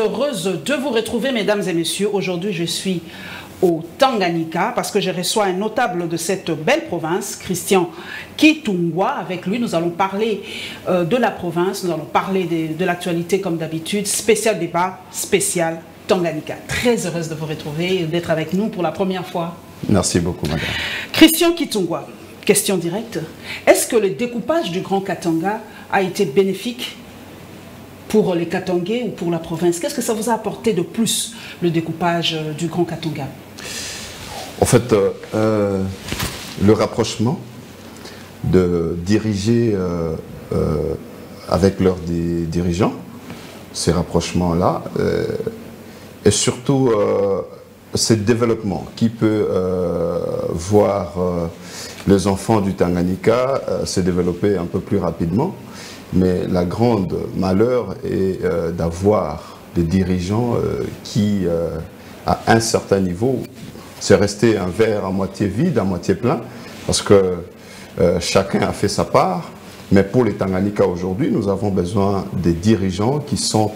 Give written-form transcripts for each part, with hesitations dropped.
heureuse de vous retrouver, mesdames et messieurs. Aujourd'hui, je suis au Tanganyika parce que je reçois un notable de cette belle province, Christian Kitungwa. Avec lui, nous allons parler de la province, nous allons parler de l'actualité comme d'habitude. Spécial débat, spécial Tanganyika. Très heureuse de vous retrouver et d'être avec nous pour la première fois. Merci beaucoup, madame. Christian Kitungwa, question directe. Est-ce que le découpage du Grand Katanga a été bénéfique pour les Katangais ou pour la province? Qu'est-ce que ça vous a apporté de plus, le découpage du Grand Katanga? En fait, le rapprochement de diriger avec leurs dirigeants, ces rapprochements-là, et surtout ce développement qui peut voir les enfants du Tanganyika se développer un peu plus rapidement. Mais la grande malheur est d'avoir des dirigeants qui, à un certain niveau, c'est resté un verre à moitié vide, à moitié plein, parce que chacun a fait sa part. Mais pour les Tanganyika aujourd'hui, nous avons besoin des dirigeants qui sont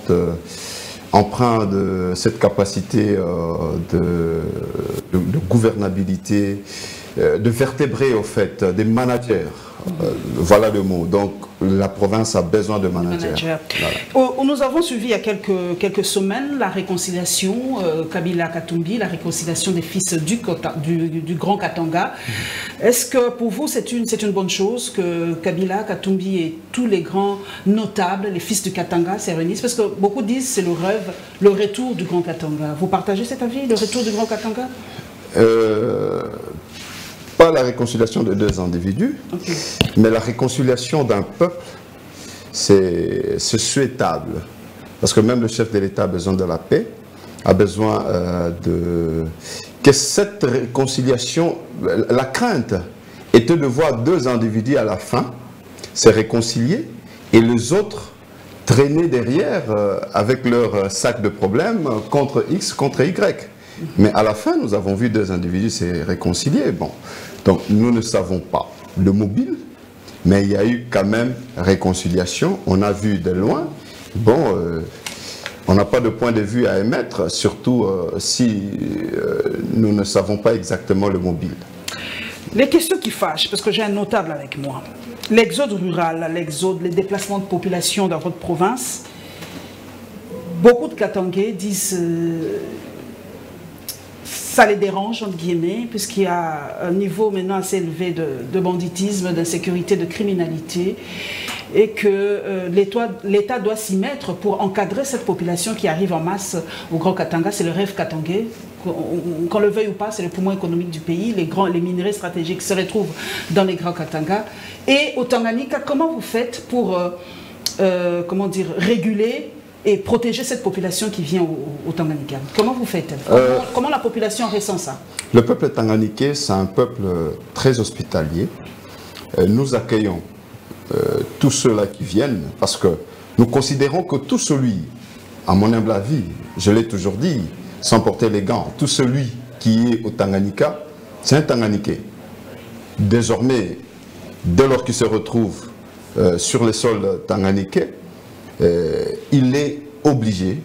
empreints de cette capacité de gouvernabilité, de vertébrer au fait, des managers. Voilà le mot. Donc la province a besoin de managers. Voilà. Nous avons suivi il y a quelques semaines la réconciliation Kabila-Katumbi, la réconciliation des fils du Grand Katanga. Est-ce que pour vous c'est une bonne chose que Kabila, Katumbi et tous les grands notables, les fils du Katanga se réunissent? Parce que beaucoup disent c'est le rêve, le retour du Grand Katanga. Vous partagez cet avis, le retour du Grand Katanga? Pas la réconciliation de deux individus, mais la réconciliation d'un peuple, c'est souhaitable. Parce que même le chef de l'État a besoin de la paix, a besoin que cette réconciliation, la crainte était de voir deux individus à la fin se réconcilier et les autres traîner derrière avec leur sac de problèmes contre X, contre Y. Mais à la fin, nous avons vu deux individus se réconcilier. Bon. Donc, nous ne savons pas le mobile, mais il y a eu quand même réconciliation. On a vu de loin. Bon, on n'a pas de point de vue à émettre, surtout si nous ne savons pas exactement le mobile. Les questions qui fâchent, parce que j'ai un notable avec moi. L'exode rural, les déplacements de population dans votre province. Beaucoup de Katangais disent... ça les dérange, entre guillemets, puisqu'il y a un niveau maintenant assez élevé de banditisme, d'insécurité, de criminalité, et que l'État doit s'y mettre pour encadrer cette population qui arrive en masse au Grand Katanga. C'est le rêve katangais. Qu'on le veuille ou pas, c'est le poumon économique du pays. Les minerais stratégiques se retrouvent dans les Grands Katanga. Et au Tanganyika, comment vous faites pour comment dire, réguler et protéger cette population qui vient au Tanganyika? Comment vous faites? Comment la population ressent ça? Le peuple tanganyikais, c'est un peuple très hospitalier. Nous accueillons tous ceux-là qui viennent parce que nous considérons que tout celui, à mon humble avis, je l'ai toujours dit, sans porter les gants, tout celui qui est au Tanganyika, c'est un Tanganyikais. Désormais, dès lors qu'il se retrouve sur les sols tanganyikais, il est obligé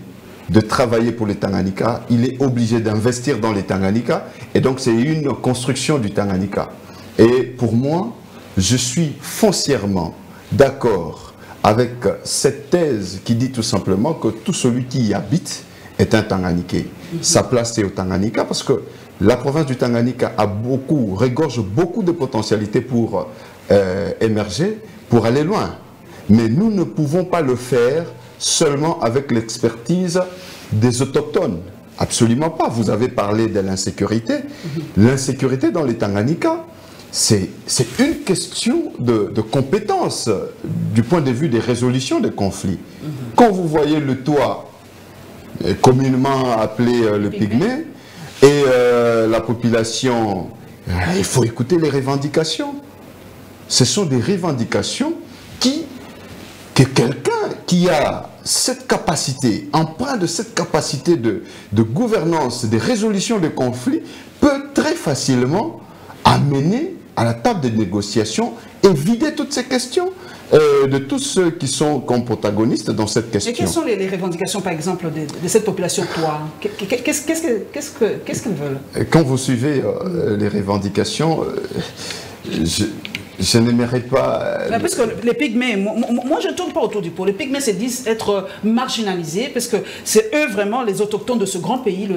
de travailler pour les Tanganyika, il est obligé d'investir dans les Tanganyika, et donc c'est une construction du Tanganyika. Et pour moi, je suis foncièrement d'accord avec cette thèse qui dit tout simplement que tout celui qui y habite est un Tanganyikais. Sa place est au Tanganyika parce que la province du Tanganyika regorge beaucoup de potentialités pour émerger, pour aller loin. Mais nous ne pouvons pas le faire seulement avec l'expertise des autochtones. Absolument pas. Vous avez parlé de l'insécurité. L'insécurité dans les Tanganyika, c'est une question de compétence du point de vue des résolutions des conflits. Quand vous voyez le toit, communément appelé le pygmée, et la population, il faut écouter les revendications. Ce sont des revendications que quelqu'un qui a cette capacité, empreint de cette capacité de gouvernance, de résolution de conflits, peut très facilement amener à la table de négociation et vider toutes ces questions. de tous ceux qui sont comme protagonistes dans cette question. Et quelles sont les revendications, par exemple, de cette population Twa? Qu'est-ce qu'ils veulent? Quand vous suivez les revendications, je n'aimerais pas... Parce que les pygmées, moi je ne tourne pas autour du pot. Les pygmées se disent être marginalisés parce que c'est eux vraiment les autochtones de ce grand pays,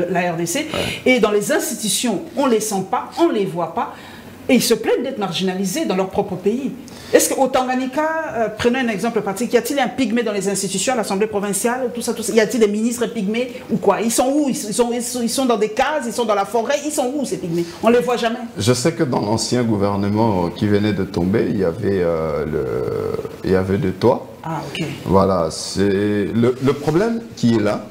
la RDC. Ouais. Et dans les institutions, on ne les sent pas, on ne les voit pas. Et ils se plaignent d'être marginalisés dans leur propre pays. Est-ce qu'au Tanganyika, prenons un exemple pratique, y a-t-il un pygmée dans les institutions, à l'Assemblée provinciale, tout ça, tout ça? Y a-t-il des ministres pygmées ou quoi? Ils sont où? Ils sont dans des cases, ils sont dans la forêt, ils sont où ces pygmées? On ne les voit jamais. Je sais que dans l'ancien gouvernement qui venait de tomber, il y avait de Twa. Ah, ok. Voilà, c'est le problème qui est là.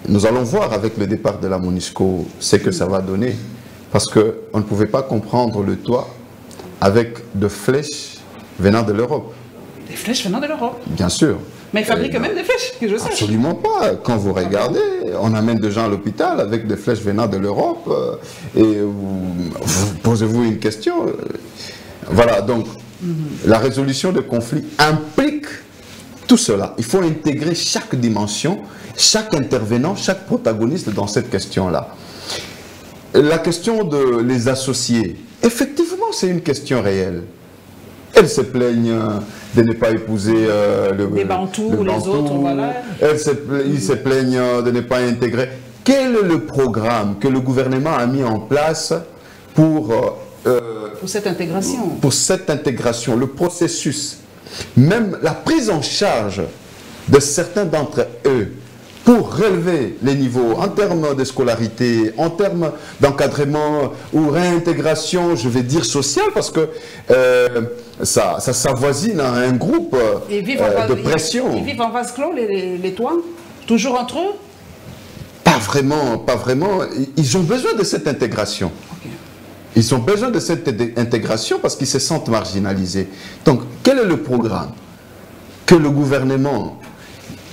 Nous allons voir avec le départ de la MONUSCO ce que ça va donner. Parce qu'on ne pouvait pas comprendre le Twa avec de flèches venant de l'Europe. Des flèches venant de l'Europe? Bien sûr. Mais ils fabriquent même des flèches, que je sache. Absolument pas. Quand vous regardez, on amène des gens à l'hôpital avec des flèches venant de l'Europe et vous posez-vous une question. Voilà, donc la résolution de conflits implique tout cela. Il faut intégrer chaque dimension, chaque intervenant, chaque protagoniste dans cette question-là. La question de les associer, effectivement, c'est une question réelle. Elles se plaignent de ne pas épouser les Bantous ou les autres, voilà. Ils se plaignent de ne pas intégrer. Quel est le programme que le gouvernement a mis en place pour cette intégration? Pour cette intégration, le processus, même la prise en charge de certains d'entre eux, pour relever les niveaux en termes de scolarité, en termes d'encadrement ou réintégration, je vais dire sociale, parce que ça s'avoisine à un groupe de pression. Ils vivent en vase clos, les Twa? Toujours entre eux? Pas vraiment, pas vraiment. Ils ont besoin de cette intégration. Okay. Ils ont besoin de cette intégration parce qu'ils se sentent marginalisés. Donc, quel est le programme que le gouvernement,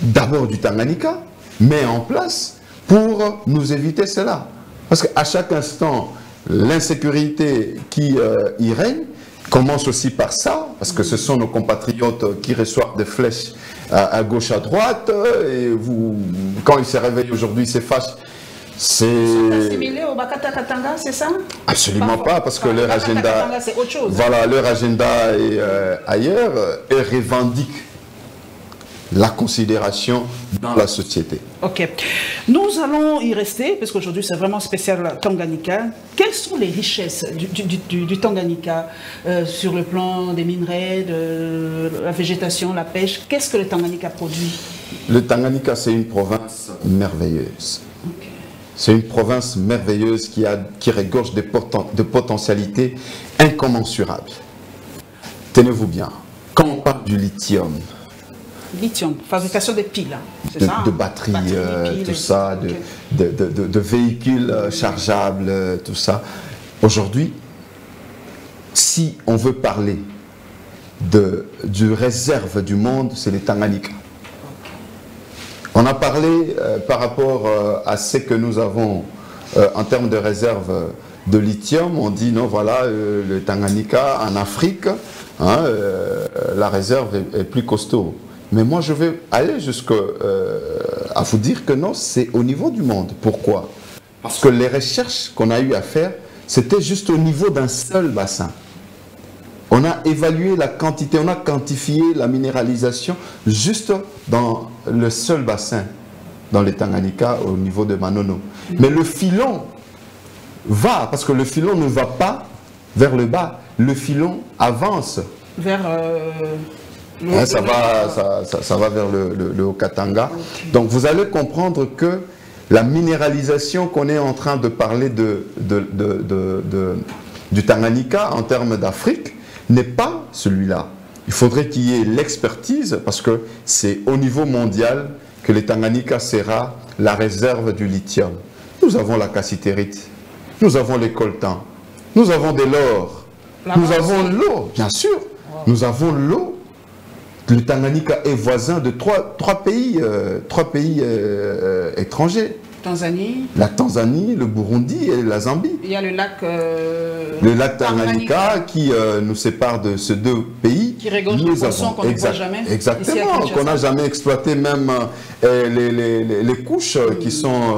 d'abord du Tanganyika, met en place pour nous éviter cela? Parce qu'à chaque instant, l'insécurité qui y règne commence aussi par ça, parce que ce sont nos compatriotes qui reçoivent des flèches à gauche, à droite, et quand ils se réveillent aujourd'hui, ils se fâchent. Ils sont assimilés au Bakata Katanga, c'est ça? Absolument pas, parce que leur agenda, c'est autre chose. Voilà, leur agenda est ailleurs et revendique la considération dans la société. Ok. Nous allons y rester, parce qu'aujourd'hui c'est vraiment spécial Tanganyika. Quelles sont les richesses du Tanganyika sur le plan des minerais, de la végétation, la pêche? Qu'est-ce que le Tanganyika produit? Le Tanganyika, c'est une province merveilleuse. Okay. C'est une province merveilleuse qui regorge de potentialités incommensurables. Tenez-vous bien, quand on parle du lithium, lithium, fabrication des piles, c'est ça? De batteries, piles, tout ça, de véhicules chargeables, tout ça. Aujourd'hui, si on veut parler du réserve du monde, c'est les Tanganyika. Okay. On a parlé par rapport à ce que nous avons en termes de réserve de lithium. On dit non, voilà, le Tanganyika en Afrique, hein, la réserve est plus costaud. Mais moi, je vais aller jusqu'à vous dire que non, c'est au niveau du monde. Pourquoi? Parce que les recherches qu'on a eu à faire, c'était juste au niveau d'un seul bassin. On a évalué la quantité, on a quantifié la minéralisation juste dans le seul bassin, dans les Tanganyika, au niveau de Manono. Mais le filon va, parce que le filon ne va pas vers le bas, le filon avance. Vers... ça va vers le Haut-Katanga. Okay. Donc vous allez comprendre que la minéralisation qu'on est en train de parler du Tanganyika en termes d'Afrique n'est pas celui-là. Il faudrait qu'il y ait l'expertise parce que c'est au niveau mondial que le Tanganyika sera la réserve du lithium. Nous avons la cassitérite, nous avons les coltans, nous avons de l'or, nous avons l'eau, bien sûr, wow. Nous avons l'eau. Le Tanganyika est voisin de trois pays étrangers. Tanzanie. La Tanzanie, le Burundi et la Zambie. Il y a le lac Tanganyika qui nous sépare de ces deux pays. Qui regorge de poissons qu'on ne voit jamais. Exactement, qu'on n'a jamais exploité, même les couches qui sont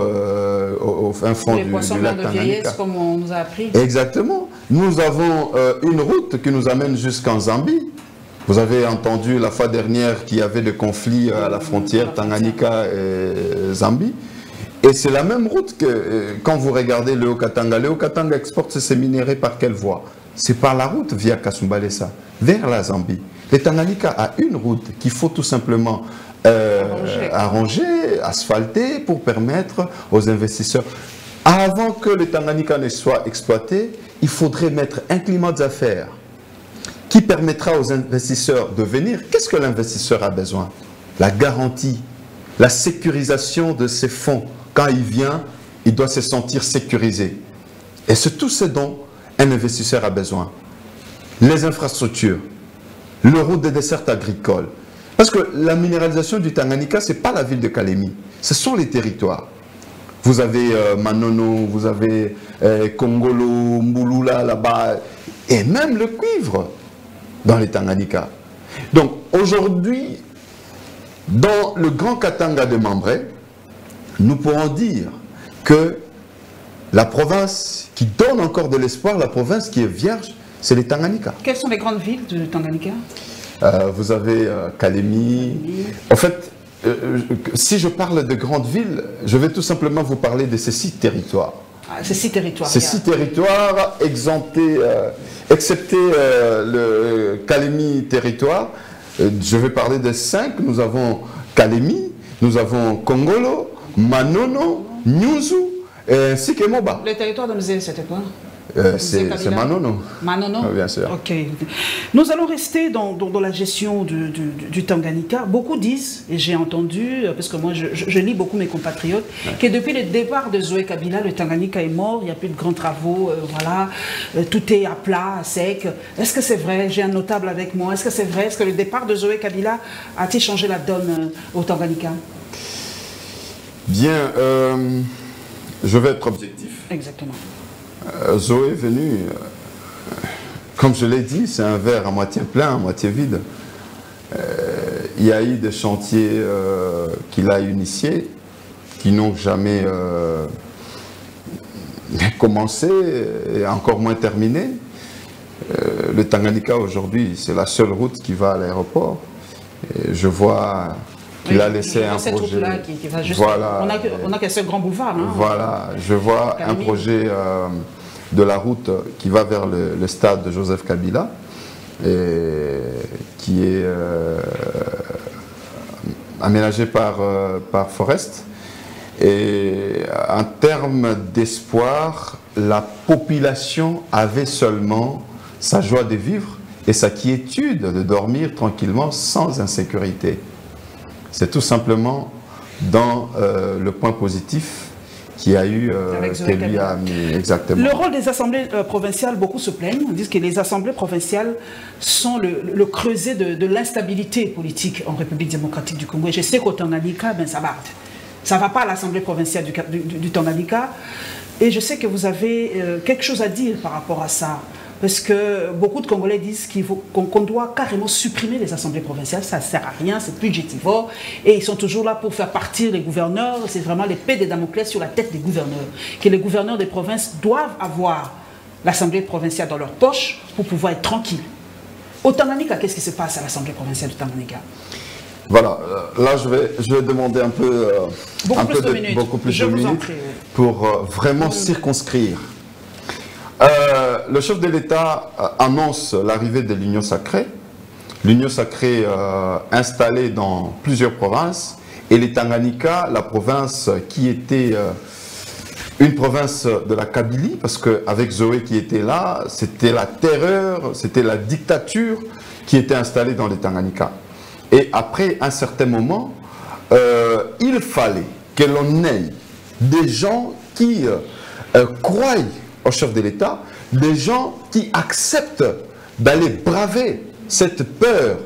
au fin fond du lac Tanganyika. Les poissons de vieillesse, comme on nous a appris. Exactement. Nous avons une route qui nous amène jusqu'en Zambie. Vous avez entendu la fois dernière qu'il y avait des conflits à la frontière Tanganyika et Zambie. Et c'est la même route que quand vous regardez le Haut-Katanga. Le Haut-Katanga exporte ses minéraux par quelle voie? C'est par la route via Kasumbalesa, vers la Zambie. Le Tanganyika a une route qu'il faut tout simplement arranger, asphalter pour permettre aux investisseurs. Avant que le Tanganyika ne soit exploité, il faudrait mettre un climat d'affaires qui permettra aux investisseurs de venir. Qu'est-ce que l'investisseur a besoin? La garantie, la sécurisation de ses fonds. Quand il vient, il doit se sentir sécurisé. Et c'est tout ce dont un investisseur a besoin. Les infrastructures, le route des dessertes agricoles. Parce que la minéralisation du Tanganyika, ce n'est pas la ville de Kalemi. Ce sont les territoires. Vous avez Manono, vous avez Kongolo, Mbulula là-bas, et même le cuivre dans les Tanganyika. Donc aujourd'hui, dans le Grand Katanga de Mambré, nous pourrons dire que la province qui donne encore de l'espoir, la province qui est vierge, c'est les Tanganyika. Quelles sont les grandes villes du Tanganyika? Vous avez Kalemi. En fait, si je parle de grandes villes, je vais tout simplement vous parler de ces 6 territoires. Ces 6 territoires. Ces 6 territoires, excepté le Kalemi territoire, je vais parler de 5. Nous avons Kalemi, nous avons Kongolo, Manono, Nyuzu, ainsi que Moba. Le territoire de Mzé, c'était quoi? C'est Manono. Manono? Bien sûr. Ok. Nous allons rester dans la gestion du Tanganyika. Beaucoup disent, et j'ai entendu, parce que moi je lis beaucoup mes compatriotes, que depuis le départ de Zoé Kabila, le Tanganyika est mort, il n'y a plus de grands travaux, voilà, tout est à plat, à sec. Est-ce que c'est vrai? J'ai un notable avec moi. Est-ce que c'est vrai? Est-ce que le départ de Zoé Kabila a-t-il changé la donne au Tanganyika? Bien, je vais être objectif. Exactement. Zoé est venu, comme je l'ai dit, c'est un verre à moitié plein, à moitié vide. Il y a eu des chantiers qu'il a initiés, qui n'ont jamais commencé et encore moins terminé. Le Tanganyika aujourd'hui, c'est la seule route qui va à l'aéroport. Je vois qu'il a laissé un projet. Qui va juste... Voilà. On n'a qu'un seul grand boulevard. Hein, voilà, je vois un projet de la route qui va vers le stade de Joseph Kabila, et qui est aménagé par Forest. Et en termes d'espoir, la population avait seulement sa joie de vivre et sa quiétude de dormir tranquillement sans insécurité. C'est tout simplement dans le point positif qu'il y a eu, que lui a mis exactement. Le rôle des assemblées provinciales, beaucoup se plaignent, disent que les assemblées provinciales sont le creuset de l'instabilité politique en République démocratique du Congo. Et je sais qu'au Tanganyika, ben, ça barde. Ça ne va pas à l'assemblée provinciale du Tanganyika. Et je sais que vous avez quelque chose à dire par rapport à ça. Parce que beaucoup de Congolais disent qu'on doit carrément supprimer les assemblées provinciales. Ça ne sert à rien, c'est budgétivore. Et ils sont toujours là pour faire partir les gouverneurs. C'est vraiment l'épée de Damoclès sur la tête des gouverneurs. Que les gouverneurs des provinces doivent avoir l'assemblée provinciale dans leur poche pour pouvoir être tranquilles. Au Tanganyika, qu'est-ce qui se passe à l'assemblée provinciale du Tanganyika? Voilà, là je vais demander un peu, beaucoup plus de minutes pour vraiment circonscrire. Le chef de l'État annonce l'arrivée de l'Union sacrée. L'Union sacrée installée dans plusieurs provinces. Et les Tanganyika, la province qui était une province de la Kabylie, parce qu'avec Zoé qui était là, c'était la terreur, c'était la dictature qui était installée dans les Tanganyika. Et après un certain moment, il fallait que l'on ait des gens qui croient au chef de l'État, des gens qui acceptent d'aller braver cette peur,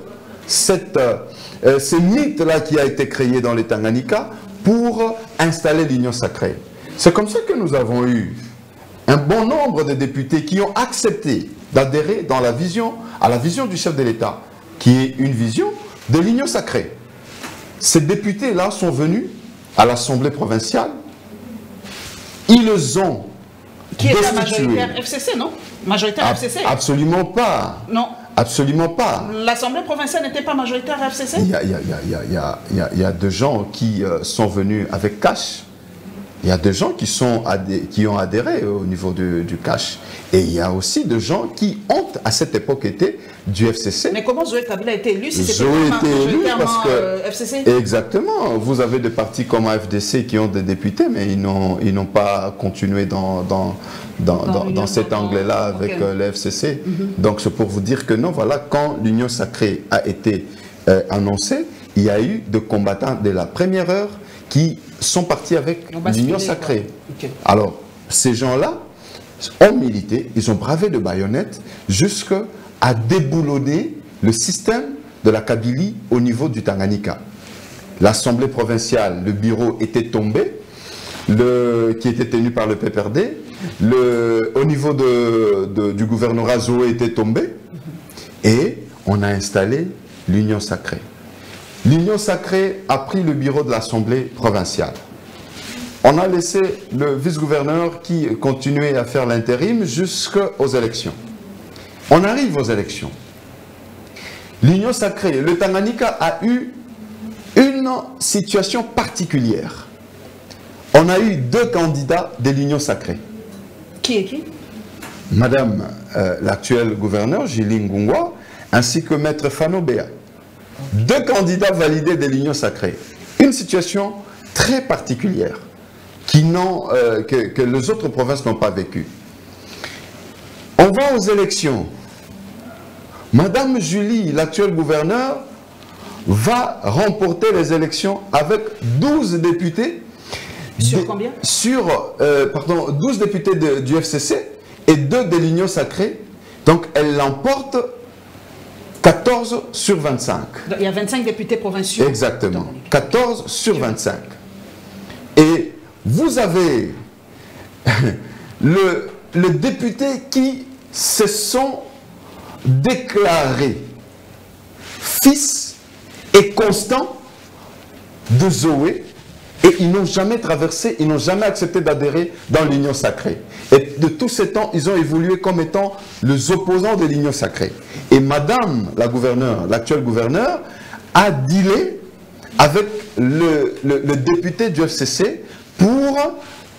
ce mythe-là qui a été créé dans les Tanganyika pour installé l'Union sacrée. C'est comme ça que nous avons eu un bon nombre de députés qui ont accepté d'adhérer à la vision du chef de l'État, qui est une vision de l'Union sacrée. Ces députés-là sont venus à l'Assemblée provinciale. Ils ont qui est la majoritaire FCC, non? Majoritaire FCC? Absolument pas. Non. Absolument pas. L'Assemblée provinciale n'était pas majoritaire FCC? Il y a des gens qui sont venus avec cash. Il y a des gens qui ont adhéré au niveau du cash. Et il y a aussi des gens qui ont, à cette époque, été du FCC. Mais comment Zoé Kabila a été élu si c'était pas majoritairement FCC? Exactement. Vous avez des partis comme AFDC qui ont des députés, mais ils n'ont pas continué dans cet angle-là avec le FCC. Donc c'est pour vous dire que non, voilà, quand l'Union sacrée a été annoncée, il y a eu des combattants de la première heure qui sont partis avec l'Union sacrée. Okay. Alors, ces gens-là ont milité, ils ont bravé de baïonnettes jusqu'à déboulonner le système de la Kabylie au niveau du Tanganyika. L'Assemblée provinciale, le bureau était tombé, qui était tenu par le PPRD, au niveau du gouvernorat, Zoé était tombé, et on a installé l'Union sacrée. L'Union sacrée a pris le bureau de l'Assemblée provinciale. On a laissé le vice-gouverneur qui continuait à faire l'intérim jusqu'aux élections. On arrive aux élections. L'Union sacrée, le Tanganyika a eu une situation particulière. On a eu 2 candidats de l'Union sacrée. Qui est qui? Madame l'actuelle gouverneure, Julie Ngungwa, ainsi que Maître Fano Béa. 2 candidats validés de l'Union sacrée. Une situation très particulière que les autres provinces n'ont pas vécue. On va aux élections. Madame Julie, l'actuelle gouverneure, va remporter les élections avec 12 députés. Sur combien? 12 députés du FCC et 2 de l'Union sacrée. Donc elle l'emporte 14 sur 25. Il y a 25 députés provinciaux. Exactement. 14 sur 25. Et vous avez le député qui se sont déclarés fils et constants de Zoé, et ils n'ont jamais traversé, ils n'ont jamais accepté d'adhérer dans l'Union sacrée. Et de tous ces temps, ils ont évolué comme étant les opposants de l'Union sacrée. Et Madame la gouverneure, l'actuelle gouverneure, a dealé avec le député du FCC pour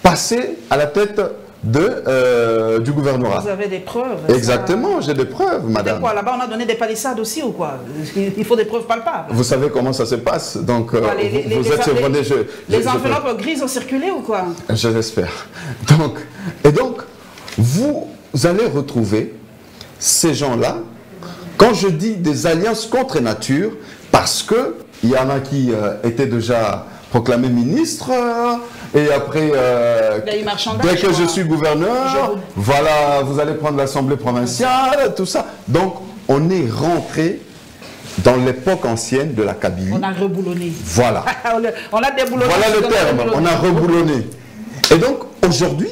passer à la tête du gouvernorat. Vous avez des preuves? Exactement, j'ai des preuves, madame. Là-bas, on a donné des palissades aussi ou quoi? Il faut des preuves palpables. Vous savez comment ça se passe, donc vous êtes surveillé. Les enveloppes grises ont circulé ou quoi? Je l'espère. Donc, vous allez retrouver ces gens-là, quand je dis des alliances contre nature, parce qu'il y en a qui étaient déjà proclamés ministres, et après, dès que je suis gouverneur, voilà, vous allez prendre l'Assemblée provinciale, tout ça. Donc, on est rentré dans l'époque ancienne de la Kabylie. On a reboulonné. Voilà. On a déboulonné. Voilà le terme, on a reboulonné. Et donc, aujourd'hui,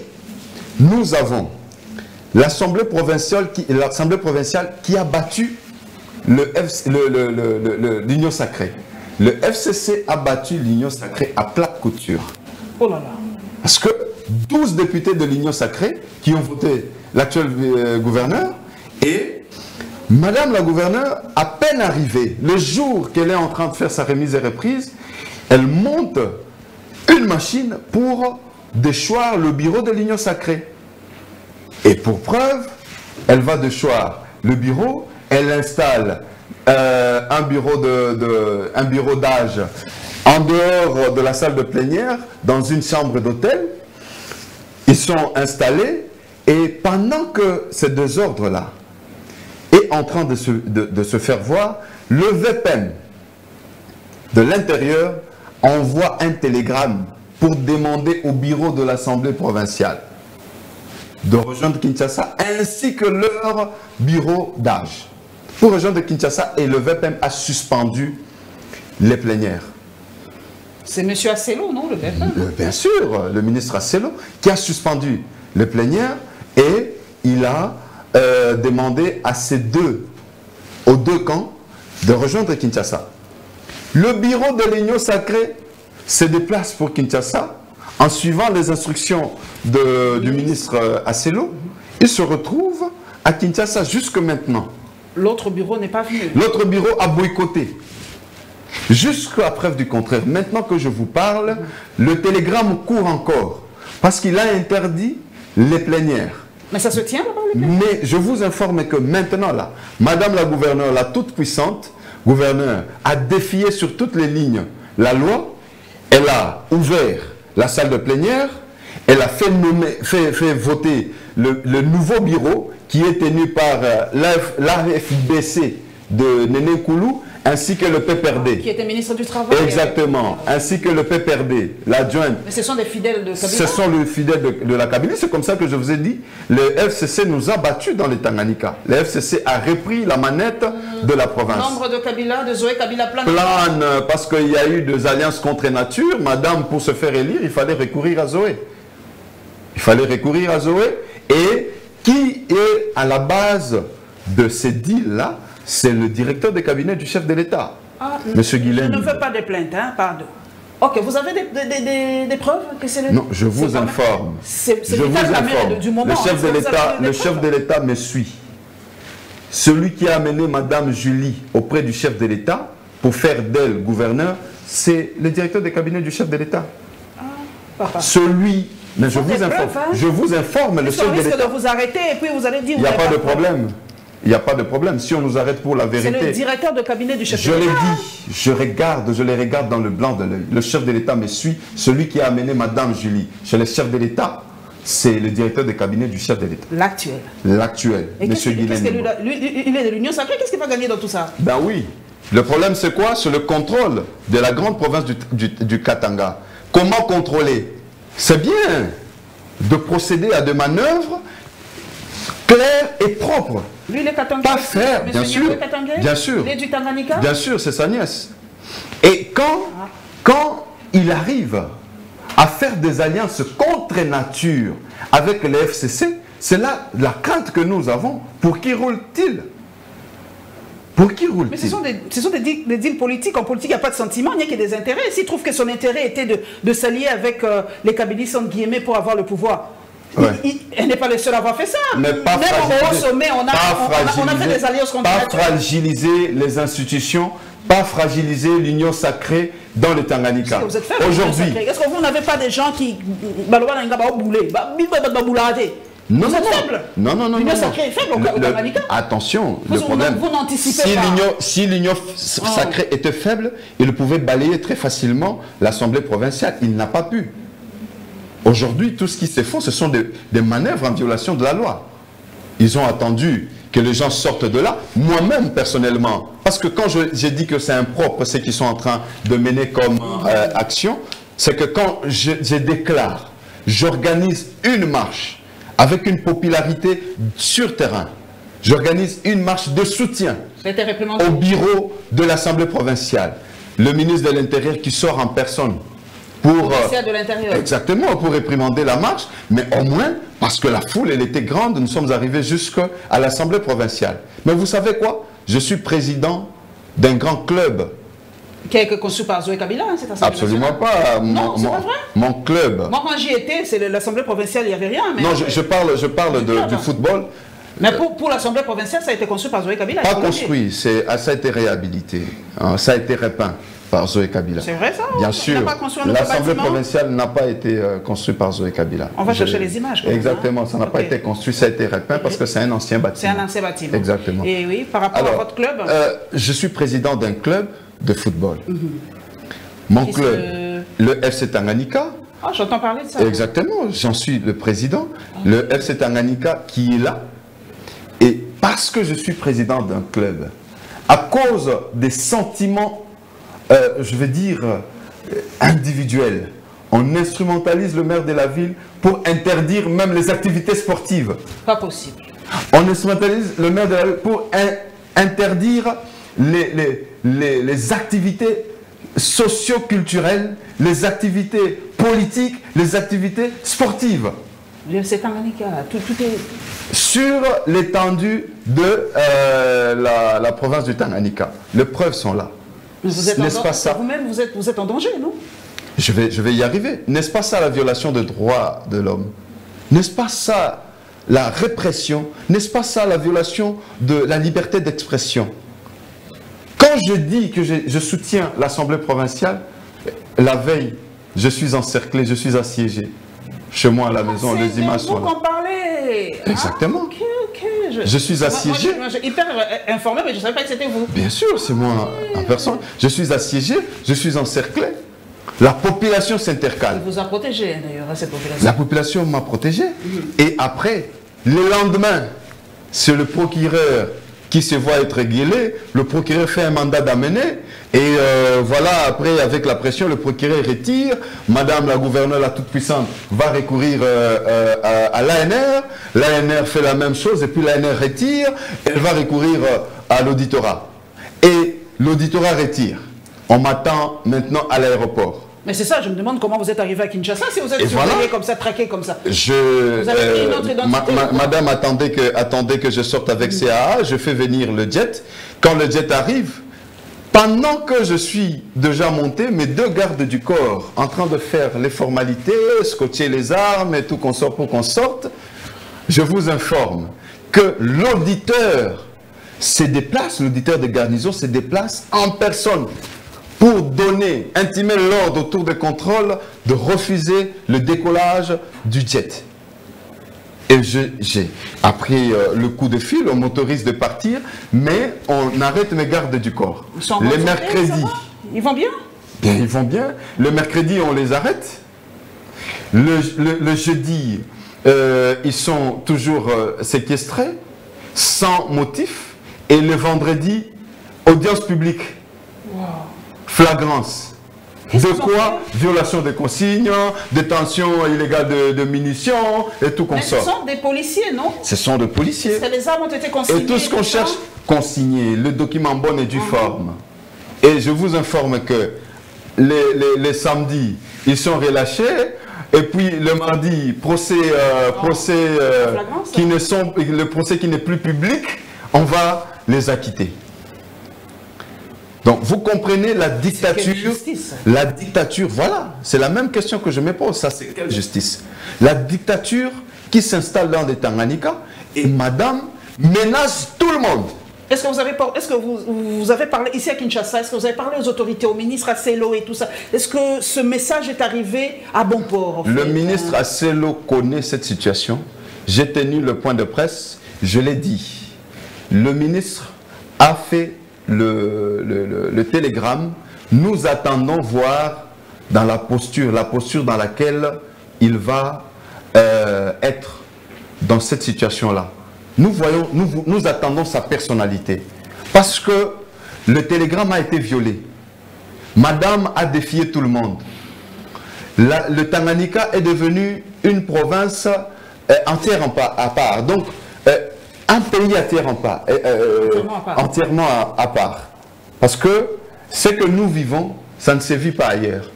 nous avons l'Assemblée provinciale qui a battu l'Union sacrée. Le FCC a battu l'Union sacrée à plate couture. Oh là là. Parce que 12 députés de l'Union sacrée qui ont voté l'actuel gouverneur, et Madame la gouverneure, à peine arrivée, le jour qu'elle est en train de faire sa remise et reprise, elle monte une machine pour déchoir le bureau de l'Union sacrée. Et pour preuve, elle va déchoir le bureau, elle installe un bureau d'âge en dehors de la salle de plénière, dans une chambre d'hôtel. Ils sont installés, et pendant que ces 2 ordres-là est en train de se faire voir, le VPN de l'intérieur envoie un télégramme pour demander au bureau de l'Assemblée provinciale de rejoindre Kinshasa, ainsi que leur bureau d'âge, pour rejoindre Kinshasa, et le VPN a suspendu les plénières. C'est M. Asselo, non, le BFM? Bien sûr, le ministre Asselo, qui a suspendu les plénières et il a demandé à aux deux camps de rejoindre Kinshasa. Le bureau de l'Union sacrée se déplace pour Kinshasa en suivant les instructions du ministre Asselo. Il se retrouve à Kinshasa jusque maintenant. L'autre bureau n'est pas venu. L'autre bureau a boycotté. Jusqu'à preuve du contraire. Maintenant que je vous parle, le télégramme court encore. Parce qu'il a interdit les plénières. Mais ça se tient là-bas, les plénières? Mais je vous informe que maintenant, là, Madame la gouverneure, la toute puissante gouverneure, a défié sur toutes les lignes la loi. Elle a ouvert la salle de plénière. Elle a fait voter le nouveau bureau qui est tenu par l'AFBC de Néné Koulou ainsi que le PPRD. Qui était ministre du Travail. Exactement, ainsi que le PPRD, l'adjointe. Mais ce sont des fidèles de Kabila? Ce sont les fidèles de la Kabylie. C'est comme ça que je vous ai dit. Le FCC nous a battus dans les Tanganyika. Le FCC a repris la manette de la province. Nombre de Kabila, de Zoé Kabila plane. Parce qu'il y a eu des alliances contre nature. Madame, pour se faire élire, il fallait recourir à Zoé. Il fallait recourir à Zoé. Et qui est à la base de ces deals-là? C'est le directeur de cabinet du chef de l'État, M. Guilhem. Je ne veux pas de plainte, hein, pardon. Ok, vous avez des preuves que c'est le... Non, je vous informe. Je vous informe. Du moment, le chef de l'État me suit. Celui qui a amené Mme Julie auprès du chef de l'État pour faire d'elle gouverneur, c'est le directeur de cabinet du chef de l'État. Celui... Mais je vous informe. Je vous informe, le chef de l'État. On risque de vous arrêter et puis vous allez dire... Il n'y a pas de problème. Il n'y a pas de problème. Si on nous arrête pour la vérité... C'est le directeur de cabinet du chef de l'État. Je l'ai dit, je les regarde dans le blanc de l'œil. Le chef de l'État me suit. Celui qui a amené Mme Julie chez le chef de l'État, c'est le directeur de cabinet du chef de l'État. L'actuel. L'actuel, M. Guilhem. Il est de l'Union sacrée, qu'est-ce qu'il va gagner dans tout ça? Ben oui. Le problème, c'est quoi? C'est le contrôle de la grande province du Katanga. Comment contrôler? C'est bien de procéder à des manœuvres claires et propres. Lui, il est Katanga. Pas faire, bien sûr. Bien sûr. Il est du Tanganyika. Bien sûr, c'est sa nièce. Et quand il arrive à faire des alliances contre nature avec les FCC, c'est là la crainte que nous avons. Pour qui roule-t-il? Pour qui roule-t-il? Mais ce sont des deals politiques. En politique, il n'y a pas de sentiment, il n'y a que des intérêts. S'il trouve que son intérêt était de s'allier avec les Kabylistes entre guillemets pour avoir le pouvoir, elle n'est pas le seul à avoir fait ça. Mais pas même au haut sommet, on a fait des alliances contre pas fragiliser les institutions, pas fragiliser l'union sacrée dans le Tanganyika. Aujourd'hui, est-ce que vous n'avez pas des gens qui... Non, vous êtes faible. Non. L'union sacrée est faible au Tanganyika. Attention, le problème, vous n'anticipez pas. Si l'union sacrée était faible, il pouvait balayer très facilement l'Assemblée provinciale. Il n'a pas pu. Aujourd'hui, tout ce qui se fait, ce sont des manœuvres en violation de la loi. Ils ont attendu que les gens sortent de là. Moi-même, personnellement, parce que quand j'ai dit que c'est impropre ce qu'ils sont en train de mener comme action, c'est que quand je déclare, j'organise une marche avec une popularité sur terrain, j'organise une marche de soutien au bureau de l'Assemblée provinciale. Le ministre de l'Intérieur qui sort en personne pour de l'Intérieur. Exactement, pour réprimander la marche, mais au moins, parce que la foule, elle était grande, nous sommes arrivés jusqu'à l'Assemblée provinciale. Mais vous savez quoi? Je suis président d'un grand club. Qui a été construit par Zoé Kabila, hein, cette Assemblée Absolument pas. Non, c'est pas vrai. Mon club. Moi, quand j'y étais, c'est l'Assemblée provinciale, il n'y avait rien. Mais non, je parle du football. Mais pour l'Assemblée provinciale, ça a été construit par Zoé Kabila. Pas construit, ça a été réhabilité. Ça a été repeint par Zoé Kabila. C'est vrai ça? Bien sûr. L'Assemblée provinciale n'a pas été construite par Zoé Kabila. On va chercher les images. Exactement, hein? Ça n'a pas été construit, ça a été repeint parce que c'est un ancien bâtiment. C'est un ancien bâtiment. Exactement. Et oui, par rapport à votre club? Je suis président d'un club de football. Mon club, le FC Tanganyika. Ah, j'entends parler de ça. Exactement, j'en suis le président. Le FC Tanganyika qui est là. Et parce que je suis président d'un club, à cause des sentiments, je vais dire, individuels, on instrumentalise le maire de la ville pour interdire même les activités sportives. Pas possible. On instrumentalise le maire de la ville pour interdire les activités socio-culturelles, les activités politiques, les activités sportives. C'est Tanganyika, tout est... Sur l'étendue de la province du Tanganyika. Les preuves sont là. N'est-ce pas ça? Vous-même, vous êtes en danger, non? Je vais y arriver. N'est-ce pas ça la violation des droits de l'homme? N'est-ce pas ça la répression? N'est-ce pas ça la violation de la liberté d'expression? Quand je dis que je soutiens l'Assemblée provinciale, la veille, je suis encerclé, je suis assiégé. Chez moi à la maison, les images sont là. Exactement. Ah, ok. Je suis assiégé. Moi, je suis hyper informé, mais je ne savais pas que c'était vous. Bien sûr, c'est moi en personne. Je suis assiégé, je suis encerclé. La population s'intercale. Elle vous a protégé d'ailleurs, cette population. La population m'a protégé. Et après, le lendemain, c'est le procureur qui se voit être guélé. Le procureur fait un mandat d'amener. Et voilà, après, avec la pression, le procureur retire. Madame la gouverneure, la toute-puissante, va recourir à l'ANR. L'ANR fait la même chose et puis l'ANR retire. Elle va recourir à l'auditorat. Et l'auditorat retire. On m'attend maintenant à l'aéroport. Mais c'est ça, je me demande comment vous êtes arrivé à Kinshasa si vous êtes surveillé comme ça, traqué comme ça. Vous avez pris une autre identité. Madame attendait que je sorte avec CAA, je fais venir le jet. Quand le jet arrive, pendant que je suis déjà monté, mes deux gardes du corps en train de faire les formalités, scotcher les armes et tout qu'on sort pour qu'on sorte, je vous informe que l'auditeur se déplace, l'auditeur de garnison se déplace en personne pour donner, intimer l'ordre autour des contrôles de refuser le décollage du jet. Et j'ai appris le coup de fil, on m'autorise de partir, mais on arrête mes gardes du corps. Les mercredis. Ils vont bien? Bien, ils vont bien. Le mercredi, on les arrête. Le jeudi, ils sont toujours séquestrés, sans motif. Et le vendredi, audience publique. Wow. Flagrance. De quoi? Violation des consignes, détention illégale de munitions et tout qu'on sort. Ce sont des policiers, non? Ce sont des policiers. Parce que les armes ont été consignées. Et tout ce qu'on cherche, consigné, le document en bonne et due forme. Et je vous informe que les samedis, ils sont relâchés. Et puis le mardi, le procès qui n'est plus public, on va les acquitter. Donc, vous comprenez la dictature. La dictature, voilà. C'est la même question que je me pose. Ça, c'est quelle justice? La dictature qui s'installe dans les Tanganyika et madame menace tout le monde. Est-ce que vous avez parlé ici à Kinshasa? Est-ce que vous avez parlé aux autorités, au ministre Asselo et tout ça? Est-ce que ce message est arrivé à bon port? Le ministre Asselo connaît cette situation. J'ai tenu le point de presse. Je l'ai dit. Le ministre a fait le télégramme. Nous attendons voir dans la posture dans laquelle il va être dans cette situation-là. Nous attendons sa personnalité. Parce que le télégramme a été violé. Madame a défié tout le monde. Le Tanganyika est devenu une province entière à part. Donc, un pays entièrement à part. Parce que ce que nous vivons, ça ne se vit pas ailleurs.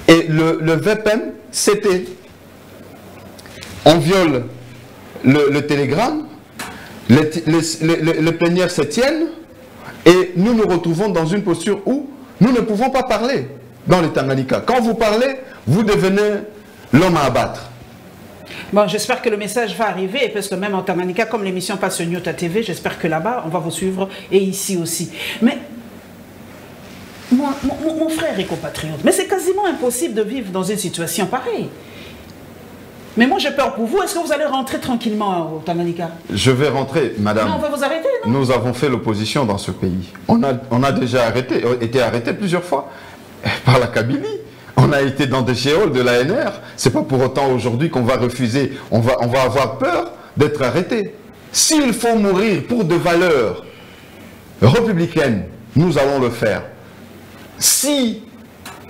Et le VPN, c'était, on viole le télégramme, les plénières se tiennent, et nous nous retrouvons dans une posture où nous ne pouvons pas parler dans le Tanganyika. Quand vous parlez, vous devenez l'homme à abattre. Bon, j'espère que le message va arriver, parce que même en Tanganyika, comme l'émission passe sur Nyota TV, j'espère que là-bas, on va vous suivre, et ici aussi. Mais, mon frère est compatriote, mais c'est quasiment impossible de vivre dans une situation pareille. Mais moi, j'ai peur pour vous. Est-ce que vous allez rentrer tranquillement au Tanganyika? Je vais rentrer, madame. Non, on va vous arrêter, non? Nous avons fait l'opposition dans ce pays. On a déjà été arrêté plusieurs fois par la Kabylie. On a été dans des geôles de l'ANR. C'est pas pour autant aujourd'hui qu'on va refuser. On va avoir peur d'être arrêté. S'il faut mourir pour des valeurs républicaines, nous allons le faire. Si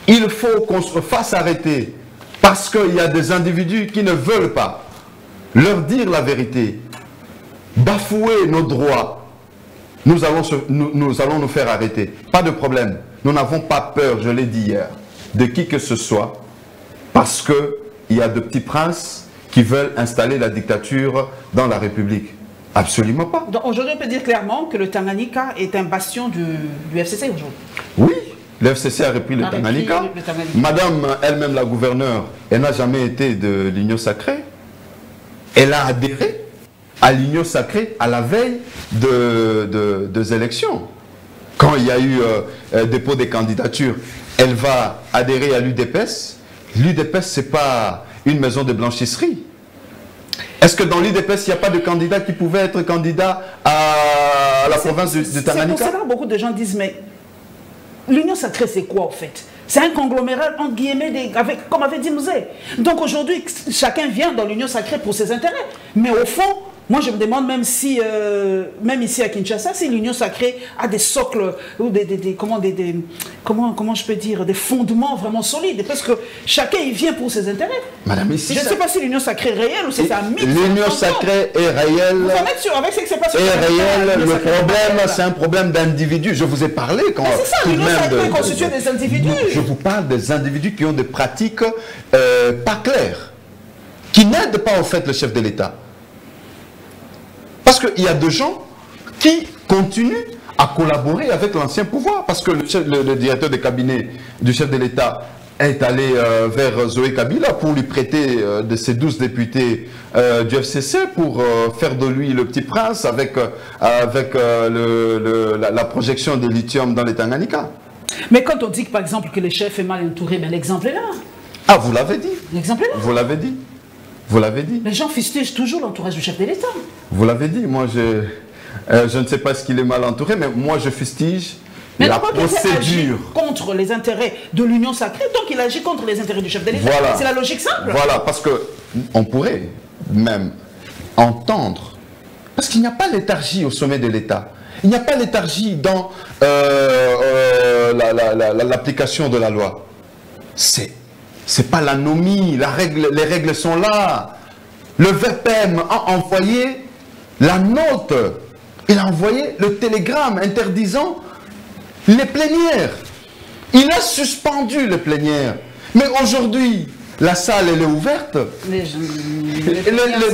il faut qu'on se fasse arrêter parce qu'il y a des individus qui ne veulent pas leur dire la vérité, bafouer nos droits, nous allons nous faire arrêter. Pas de problème. nous n'avons pas peur, je l'ai dit hier, de qui que ce soit, parce qu'il y a de petits princes qui veulent installer la dictature dans la République. Absolument pas. Donc aujourd'hui, on peut dire clairement que le Tanganyika est un bastion du FCC aujourd'hui. Oui, le FCC a repris le Tanganyika. Madame, elle-même, la gouverneure, elle n'a jamais été de l'Union sacrée. Elle a adhéré à l'Union sacrée à la veille des élections. Quand il y a eu dépôt des candidatures, elle va adhérer à l'UDPS. L'UDPS, ce n'est pas une maison de blanchisserie. Est-ce que dans l'UDPS, il n'y a pas de candidat qui pouvait être candidat à la province du Tanganyika? C'est pour cela que beaucoup de gens disent, mais l'Union sacrée, c'est quoi en fait? C'est un conglomérat, entre guillemets, comme avait dit Mouzé. Donc aujourd'hui, chacun vient dans l'Union sacrée pour ses intérêts. Mais au fond, moi je me demande même si, même ici à Kinshasa, si l'Union sacrée a des socles, ou comment je peux dire, des fondements vraiment solides. Parce que chacun y vient pour ses intérêts. Madame, ici, je ne sais pas si l'Union sacrée est réelle ou si c'est un mythe. L'Union sacrée est réelle. Vous en êtes sûr avec ce qui s'est passé? Est réelle. Le problème, c'est un problème d'individus. Je vous ai parlé quand même. C'est ça, l'Union sacrée est constituée des individus. Je vous parle des individus qui ont des pratiques pas claires, qui n'aident pas en fait le chef de l'État. Parce qu'il y a des gens qui continuent à collaborer avec l'ancien pouvoir. Parce que le directeur de cabinet du chef de l'État est allé vers Zoé Kabila pour lui prêter de ses 12 députés du FCC pour faire de lui le petit prince avec la projection de lithium dans les Tanganyika. Mais quand on dit que, par exemple, que le chef est mal entouré, ben, l'exemple est là. Ah, vous l'avez dit. L'exemple est là. Vous l'avez dit. Vous l'avez dit. Les gens fustigent toujours l'entourage du chef de l'État. Vous l'avez dit. Moi, je ne sais pas ce qu'il est mal entouré, mais moi, je fustige la procédure. Contre les intérêts de l'Union sacrée, donc il agit contre les intérêts du chef de l'État. Voilà. C'est la logique simple. Voilà, parce qu'on pourrait même entendre, parce qu'il n'y a pas léthargie au sommet de l'État. Il n'y a pas léthargie dans l'application de la loi. C'est pas l'anomie, les règles sont là. Le VPM a envoyé la note, il a envoyé le télégramme interdisant les plénières. Il a suspendu les plénières. Mais aujourd'hui, la salle elle est ouverte. Les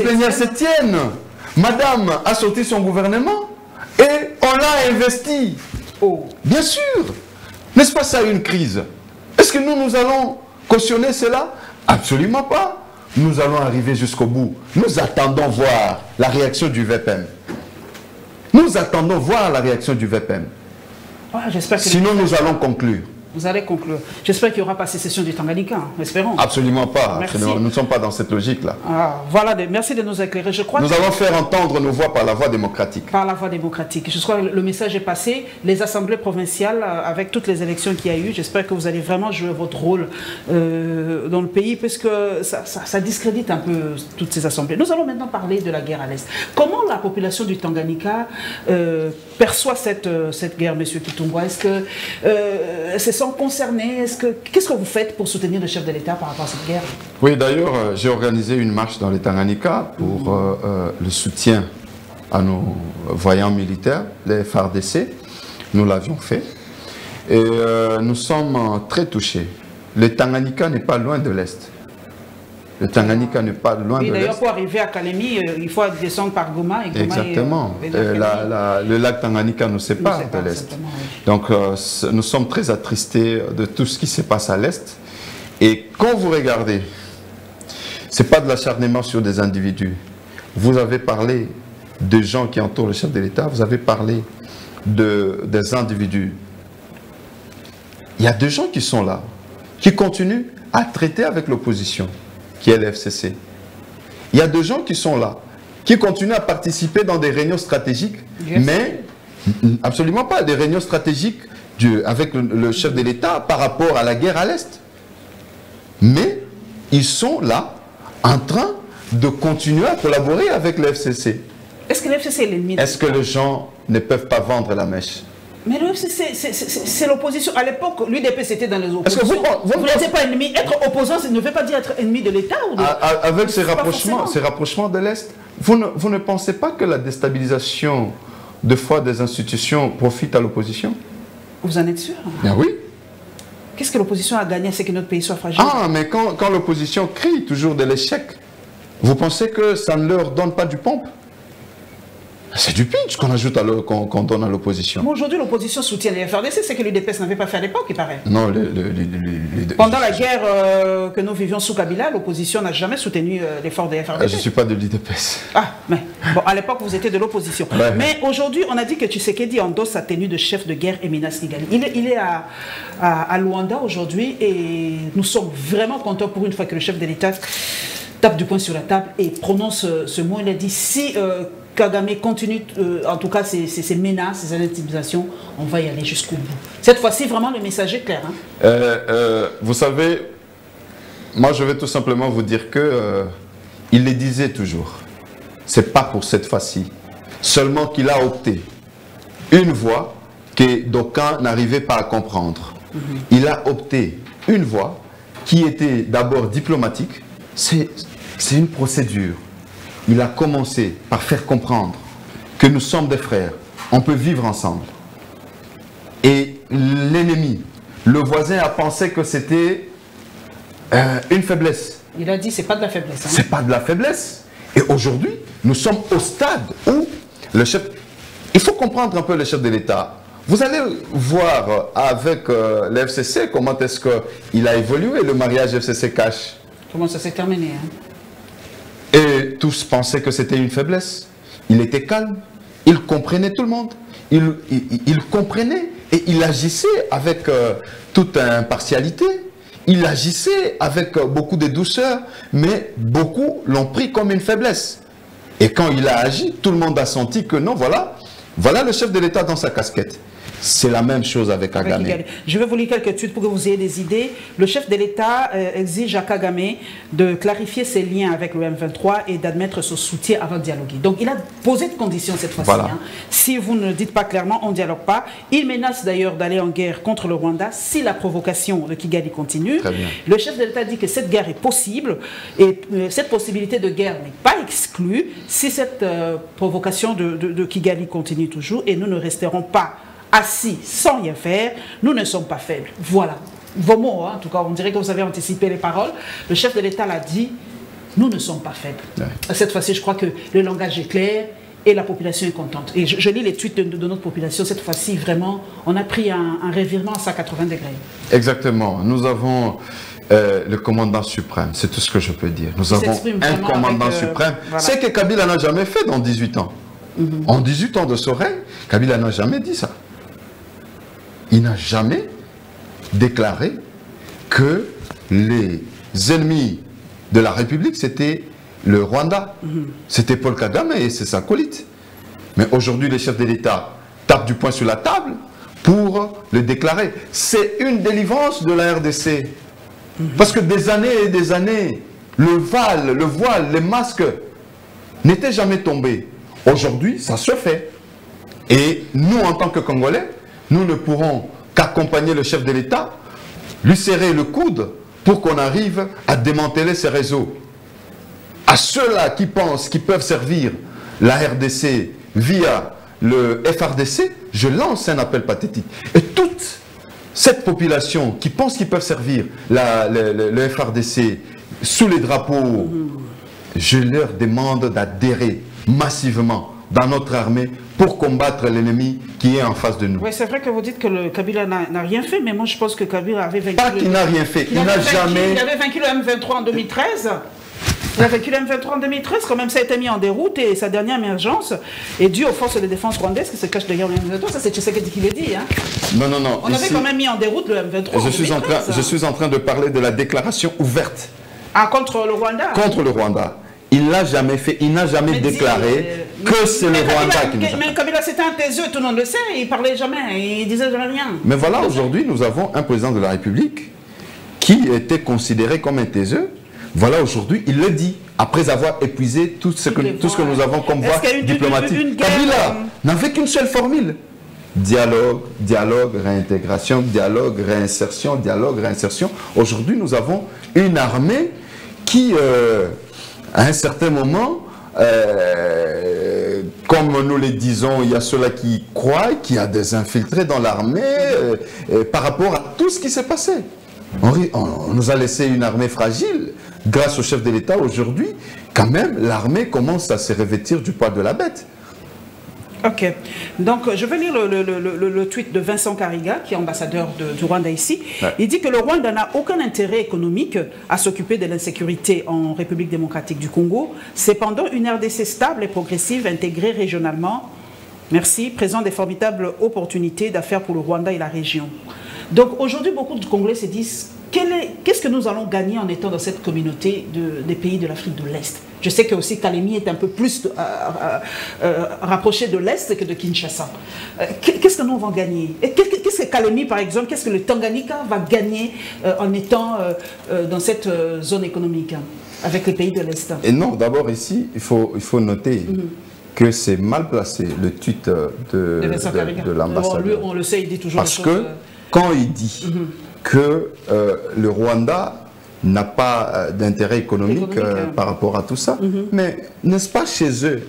plénières se tiennent. Madame a sorti son gouvernement et on l'a investi. Oh. Bien sûr. N'est-ce pas ça une crise? Est-ce que nous allons cautionner cela? Absolument pas. Nous allons arriver jusqu'au bout. Nous attendons voir la réaction du VPM. Nous attendons voir la réaction du VPM. Ah, sinon, nous allons conclure. Vous allez conclure. J'espère qu'il n'y aura pas sécession du Tanganyika, espérons. Absolument pas. Absolument. Nous ne sommes pas dans cette logique-là. Ah, voilà, merci de nous éclairer. Je crois nous allons faire entendre nos voix par la voie démocratique. Par la voie démocratique. Je crois que le message est passé. Les assemblées provinciales, avec toutes les élections qu'il y a eu, j'espère que vous allez vraiment jouer votre rôle dans le pays, parce que ça discrédite un peu toutes ces assemblées. Nous allons maintenant parler de la guerre à l'Est. Comment la population du Tanganyika perçoit cette guerre, M. Kitungwa? Est-ce que c'est concernés? Qu'est-ce que vous faites pour soutenir le chef de l'État par rapport à cette guerre? Oui, d'ailleurs, j'ai organisé une marche dans les Tanganyika pour le soutien à nos voyants militaires, les FARDC. Nous l'avions fait. Et nous sommes très touchés. Le Tanganyika n'est pas loin de l'Est. Le Tanganyika n'est pas loin de l'Est. D'ailleurs, pour arriver à Kalemi, il faut descendre par Goma. Et Goma exactement. Le lac Tanganyika nous sépare de l'Est. Oui. Donc, nous sommes très attristés de tout ce qui se passe à l'Est. Et quand vous regardez, ce n'est pas de l'acharnement sur des individus. Vous avez parlé de gens qui entourent le chef de l'État, vous avez parlé des individus. Il y a des gens qui sont là, qui continuent à traiter avec l'opposition, qui est le FCC. Il y a des gens qui sont là, qui continuent à participer dans des réunions stratégiques, mais absolument pas des réunions stratégiques avec le chef de l'État par rapport à la guerre à l'Est. Mais ils sont là en train de continuer à collaborer avec le FCC. Est-ce que le FCC est l'ennemi? Est-ce que les gens ne peuvent pas vendre la mèche? Mais le FCC, c'est l'opposition. À l'époque, l'UDP, c'était dans les oppositions. Vous n'êtes pas ennemi. Être opposant, ça ne veut pas dire être ennemi de l'État. Avec ces rapprochements de l'Est, vous ne pensez pas que la déstabilisation de foi des institutions profite à l'opposition? Vous en êtes sûr? Bien oui. qu'est-ce que l'opposition a gagné, c'est que notre pays soit fragile? Ah, mais quand l'opposition crie toujours de l'échec, vous pensez que ça ne leur donne pas du pompe? C'est du pitch qu'on ajoute qu'on donne à l'opposition. Aujourd'hui, l'opposition soutient les FRDC, c'est que l'UDPS n'avait pas fait à l'époque, il paraît. Non, Pendant la guerre que nous vivions sous Kabila, l'opposition n'a jamais soutenu l'effort des FRDC. Je ne suis pas de l'UDPS. Ah, mais bon, à l'époque, vous étiez de l'opposition. Ouais. Mais aujourd'hui, on a dit que Tshisekedi endosse sa tenue de chef de guerre et menace Kigali. Il est à Luanda aujourd'hui et nous sommes vraiment contents pour une fois que le chef de l'État tape du poing sur la table et prononce ce mot. Il a dit si Kagame continue, en tout cas, ces menaces, ces intimidations, on va y aller jusqu'au bout. Cette fois-ci, vraiment, le message est clair. Hein? Vous savez, moi, je vais tout simplement vous dire que il le disait toujours. C'est pas pour cette fois-ci. Seulement qu'il a opté une voie que d'aucuns n'arrivaient pas à comprendre. Il a opté une voie qui était d'abord diplomatique. C'est une procédure. Il a commencé par faire comprendre que nous sommes des frères, on peut vivre ensemble. Et l'ennemi, le voisin a pensé que c'était une faiblesse. Il a dit c'est pas de la faiblesse. Hein? C'est pas de la faiblesse. Et aujourd'hui, nous sommes au stade où le chef... Il faut comprendre un peu le chef de l'État. Vous allez voir avec le FCC comment est-ce qu'il a évolué, le mariage FCC-Cash. Comment ça s'est terminé, hein? Et tous pensaient que c'était une faiblesse. Il était calme, il comprenait tout le monde. Il comprenait et il agissait avec toute impartialité. Il agissait avec beaucoup de douceur, mais beaucoup l'ont pris comme une faiblesse. Et quand il a agi, tout le monde a senti que non, voilà le chef de l'État dans sa casquette. C'est la même chose avec Kagame. Je vais vous lire quelques tweets pour que vous ayez des idées. Le chef de l'État exige à Kagame de clarifier ses liens avec le M23 et d'admettre son soutien avant de dialoguer. Donc il a posé de conditions cette fois-ci. Voilà. Hein. Si vous ne dites pas clairement, on ne dialogue pas. Il menace d'ailleurs d'aller en guerre contre le Rwanda si la provocation de Kigali continue. Le chef de l'État dit que cette guerre est possible et cette possibilité de guerre n'est pas exclue si cette provocation de Kigali continue toujours et nous ne resterons pas assis sans rien faire, nous ne sommes pas faibles. Voilà. Vos mots, hein, en tout cas, on dirait que vous avez anticipé les paroles. Le chef de l'État l'a dit, nous ne sommes pas faibles. Ouais. Cette fois-ci, je crois que le langage est clair et la population est contente. Et je lis les tweets de notre population. Cette fois-ci, vraiment, on a pris un revirement à 180 degrés. Exactement. Nous avons le commandant suprême, c'est tout ce que je peux dire. Nous avons un commandant suprême. Voilà. C'est que Kabila n'a jamais fait dans 18 ans. En 18 ans de son règne, Kabila n'a jamais dit ça. Il n'a jamais déclaré que les ennemis de la République, c'était le Rwanda. C'était Paul Kagame et ses acolytes. Mais aujourd'hui, les chefs de l'État tapent du poing sur la table pour le déclarer. C'est une délivrance de la RDC. Parce que des années et des années, le voile, les masques n'étaient jamais tombés. Aujourd'hui, ça se fait. Et nous, en tant que Congolais, nous ne pourrons qu'accompagner le chef de l'État, lui serrer le coude pour qu'on arrive à démanteler ces réseaux. À ceux-là qui pensent qu'ils peuvent servir la RDC via le FRDC, je lance un appel pathétique. Et toute cette population qui pense qu'ils peuvent servir le FRDC sous les drapeaux, je leur demande d'adhérer massivement dans notre armée pour combattre l'ennemi qui est en face de nous. Oui, c'est vrai que vous dites que le Kabila n'a rien fait, mais moi je pense que Kabila avait vaincu... Pas qu'il n'a rien fait, il n'a jamais... Il avait vaincu le M23 en 2013. Il a vaincu le M23 en 2013, quand même ça a été mis en déroute et sa dernière émergence est due aux forces de défense rwandaises qui se cachent derrière le M23. Ça c'est Tshisekedi qui le dit. Hein. Non, non, non. On avait quand même mis en déroute le M23 je suis en train de parler de la déclaration ouverte. Ah, contre le Rwanda? Contre le Rwanda. Il n'a jamais fait, il n'a jamais déclaré que c'est le Rwanda qui nous a... Mais Kabila c'était un taiseux, tout le monde le sait, il parlait jamais, il disait jamais rien. Mais voilà, aujourd'hui nous avons un président de la République qui était considéré comme un taiseux. Voilà, aujourd'hui il le dit, après avoir épuisé tout ce que nous avons comme voie diplomatique. Kabila n'avait qu'une seule formule. Dialogue, dialogue, réintégration, dialogue, réinsertion, dialogue, réinsertion. Aujourd'hui nous avons une armée qui... à un certain moment, comme nous le disons, il y a ceux-là qui croient qu'il y a des infiltrés dans l'armée par rapport à tout ce qui s'est passé. On nous a laissé une armée fragile. Grâce au chef de l'État aujourd'hui, quand même, l'armée commence à se revêtir du poids de la bête. Ok. Donc, je vais lire le tweet de Vincent Kariga, qui est ambassadeur du Rwanda ici. Ouais. Il dit que le Rwanda n'a aucun intérêt économique à s'occuper de l'insécurité en République démocratique du Congo. Cependant, une RDC stable et progressive, intégrée régionalement, merci, présente des formidables opportunités d'affaires pour le Rwanda et la région. Donc, aujourd'hui, beaucoup de Congolais se disent, qu'est-ce que nous allons gagner en étant dans cette communauté des pays de l'Afrique de l'Est? Je sais que aussi Kalemi est un peu plus rapproché de l'Est que de Kinshasa. Qu'est-ce que nous allons gagner? Qu'est-ce que Kalemi, par exemple, qu'est-ce que le Tanganyika va gagner en étant dans cette zone économique avec les pays de l'Est? Et non, d'abord ici, il faut noter que c'est mal placé, le tweet de l'ambassadeur. On le sait, il dit toujours parce que quand il dit que le Rwanda n'a pas d'intérêt économique par rapport à tout ça. Mais n'est-ce pas chez eux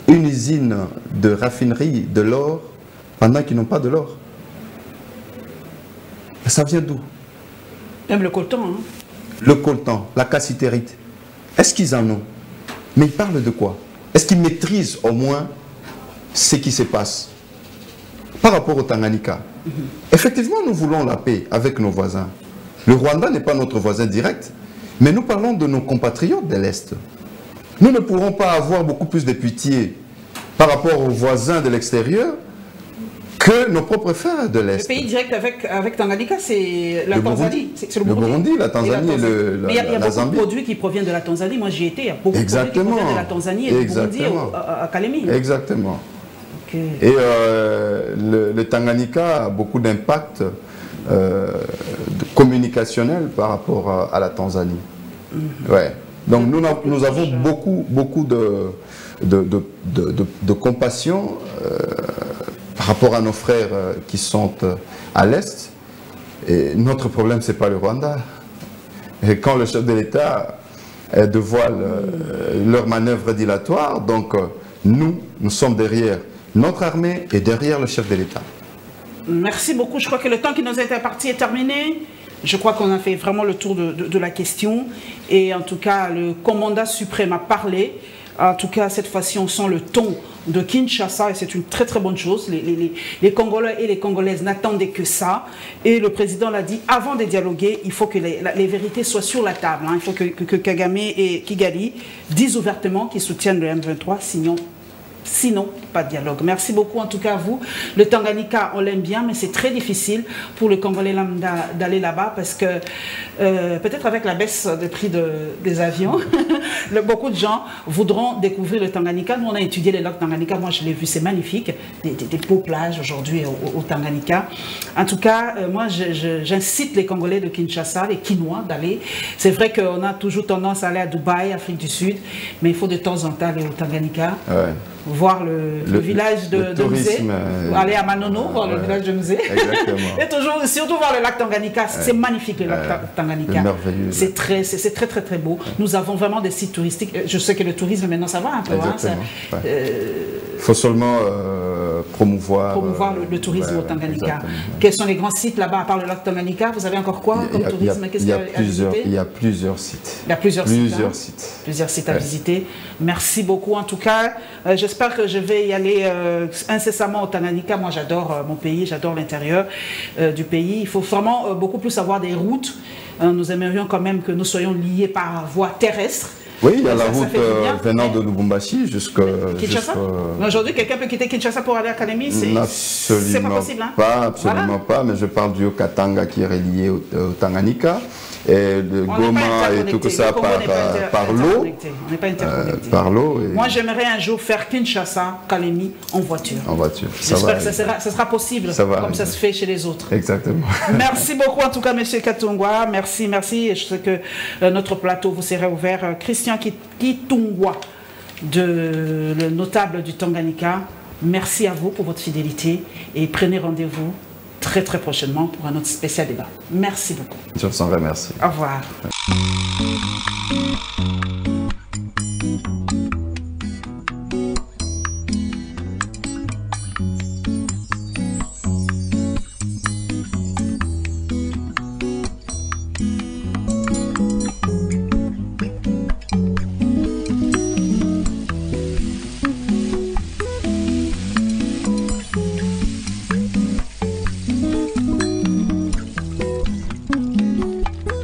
une usine de raffinerie de l'or pendant qu'ils n'ont pas de l'or? Ça vient d'où? Même le coltan. Hein? Le coltan, la cassitérite. Est-ce qu'ils en ont? Mais ils parlent de quoi? Est-ce qu'ils maîtrisent au moins ce qui se passe par rapport au Tanganyika? Effectivement, nous voulons la paix avec nos voisins. Le Rwanda n'est pas notre voisin direct, mais nous parlons de nos compatriotes de l'Est. Nous ne pourrons pas avoir beaucoup plus de pitié par rapport aux voisins de l'extérieur que nos propres frères de l'Est. Le pays direct avec Tanganyika, c'est la Tanzanie. C'est le Burundi, la Tanzanie et la Zambie. Mais il y a beaucoup de produits qui proviennent de la Tanzanie. Moi, j'y étais. Il y a beaucoup de produits qui proviennent de la Tanzanie et du Burundi à Kalemi. Exactement. Okay. Et le Tanganyika a beaucoup d'impact communicationnel par rapport à la Tanzanie. Ouais. Donc nous avons beaucoup de compassion par rapport à nos frères qui sont à l'Est. Et notre problème, ce n'est pas le Rwanda. Et quand le chef de l'État dévoile leur manœuvre dilatoire, donc nous sommes derrière notre armée et derrière le chef de l'État. Merci beaucoup. Je crois que le temps qui nous est imparti est terminé. Je crois qu'on a fait vraiment le tour de la question. Et en tout cas, le commandant suprême a parlé. En tout cas, cette fois-ci, on sent le ton de Kinshasa et c'est une très très bonne chose. Les Congolais et les Congolaises n'attendaient que ça. Et le président l'a dit, avant de dialoguer, il faut que les vérités soient sur la table. Hein. Il faut que Kagame et Kigali disent ouvertement qu'ils soutiennent le M23, sinon, pas de dialogue. Merci beaucoup en tout cas à vous. Le Tanganyika, on l'aime bien, mais c'est très difficile pour le Congolais lambda d'aller là-bas parce que peut-être avec la baisse des prix des avions, beaucoup de gens voudront découvrir le Tanganyika. Nous, on a étudié les lacs Tanganyika. Moi, je l'ai vu, c'est magnifique. Des beaux plages aujourd'hui au Tanganyika. En tout cas, moi, j'incite les Congolais de Kinshasa, les Kinois, d'aller. C'est vrai qu'on a toujours tendance à aller à Dubaï, Afrique du Sud, mais il faut de temps en temps aller au Tanganyika. Ouais. Voir le village de Musée, aller à Manono, voir le village de Musée. Et surtout voir le lac Tanganyika. C'est magnifique le lac Tanganyika. C'est très beau. Nous avons vraiment des sites touristiques. Je sais que le tourisme maintenant ça va un peu. Il faut seulement promouvoir le tourisme au Tanganyika. Quels sont les grands sites là-bas à part le lac Tanganyika? Vous avez encore quoi comme tourisme? Il y a plusieurs sites. Il y a plusieurs sites à visiter. Merci beaucoup en tout cas. J'espère que je vais y aller incessamment au Tanganyika. Moi, j'adore mon pays, j'adore l'intérieur du pays. Il faut vraiment beaucoup plus avoir des routes. Nous aimerions quand même que nous soyons liés par voie terrestre. Oui, il y a la route venant de Lubumbashi jusqu'à Kinshasa. Aujourd'hui, quelqu'un peut quitter Kinshasa pour aller à Kalemi? C'est pas possible. Hein? Absolument pas, mais je parle du Haut-Katanga qui est relié au Tanganyika. Et de Goma et tout ça par l'eau. On n'est pas interconnecté. Par l'eau. Moi, j'aimerais un jour faire Kinshasa, Kalemi en voiture. En voiture. J'espère que ça sera possible, comme ça se fait chez les autres. Exactement. Merci beaucoup, en tout cas, M. Katungwa. Merci. Et je sais que notre plateau vous sera ouvert. Christian Kitungwa, le notable du Tanganyika. Merci à vous pour votre fidélité et prenez rendez-vous très prochainement pour un autre spécial débat. Merci beaucoup. Je vous en remercie. Au revoir.